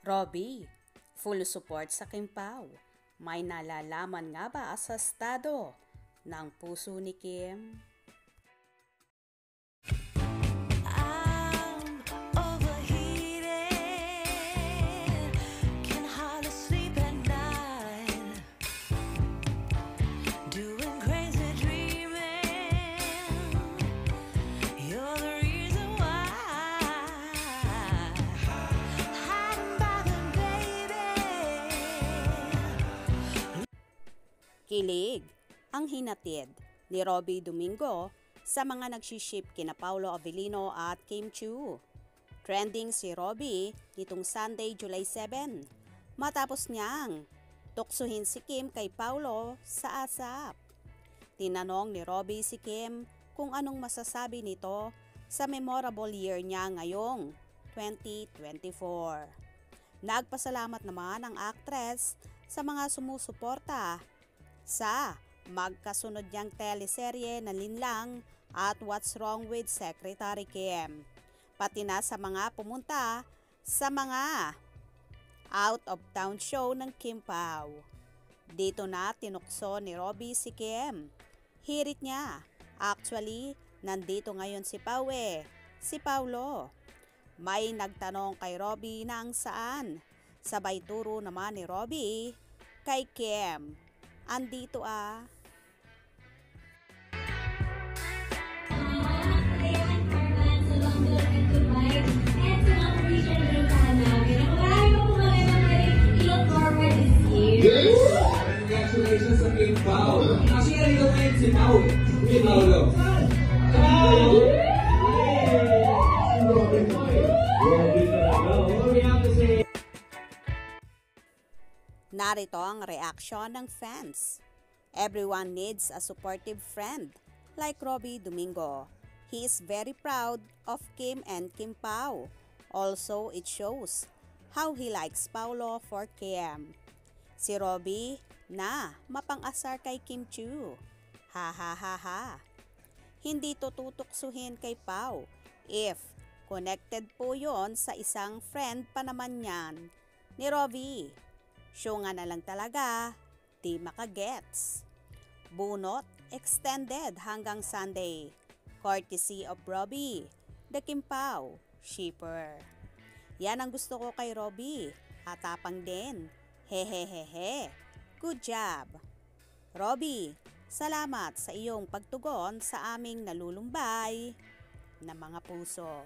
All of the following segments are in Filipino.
Robbie, full support sa Kim Pao. May nalalaman nga ba sa estado ng puso ni Kim? Kilig ang hinatid ni Robbie Domingo sa mga nagsiship kina Paolo Avellino at Kim Chiu. Trending si Robbie nitong Sunday, July 7 matapos niyang tuksuhin si Kim kay Paolo sa ASAP. Tinanong ni Robbie si Kim kung anong masasabi nito sa memorable year niya ngayong 2024. Nagpasalamat naman ang actress sa mga sumusuporta sa magkasunod niyang teleserye na Linlang at What's Wrong with Secretary Kim, pati na sa mga pumunta sa mga out-of-town show ng Kim Pao. Dito na tinukso ni Robbie si Kim. Hirit niya. Actually, nandito ngayon si Pao si Paulo. May nagtanong kay Robbie nang saan. Sabay turo naman ni Robbie kay Kim. Andito Congratulations sa Kim Pao. Actually, nandito ngayon si Pao. Si Paolo. Narito ang reaksyon ng fans. Everyone needs a supportive friend like Robbie Domingo. He is very proud of Kim and Kim Pao. Also, it shows how he likes Paolo for Kim. Si Robbie na mapang-asar kay Kim Chiu. Ha ha ha ha. Hindi to tutuksuhin kay Pao if connected po yon sa isang friend pa naman yan ni Robbie. Show nga na lang talaga, di makagets. Bunot extended hanggang Sunday. Courtesy of Robbie, the Kim Pao shipper. Yan ang gusto ko kay Robbie. Atapang din. Hehehehe. Good job. Robbie, salamat sa iyong pagtugon sa aming nalulumbay na mga puso.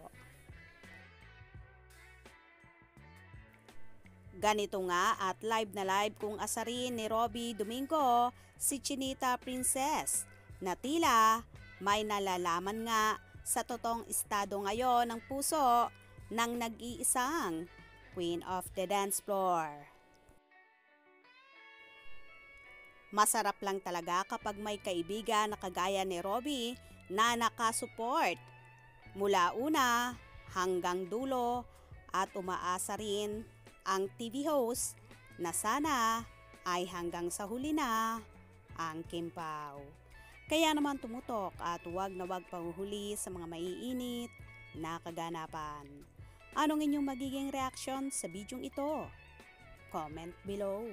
Ganito nga at live na live kung asarin ni Robbie Domingo si Chinita Princess na tila may nalalaman nga sa totoong estado ngayon ng puso ng nag-iisang Queen of the Dance Floor. Masarap lang talaga kapag may kaibigan na kagaya ni Robbie na nakasupport mula una hanggang dulo at umaasa rin ang TV host na sana ay hanggang sa huli na ang Kim Pao. Kaya naman tumutok at huwag na huwag pahuhuli sa mga maiinit na kaganapan. Anong inyong magiging reaksyon sa bidyong ito? Comment below.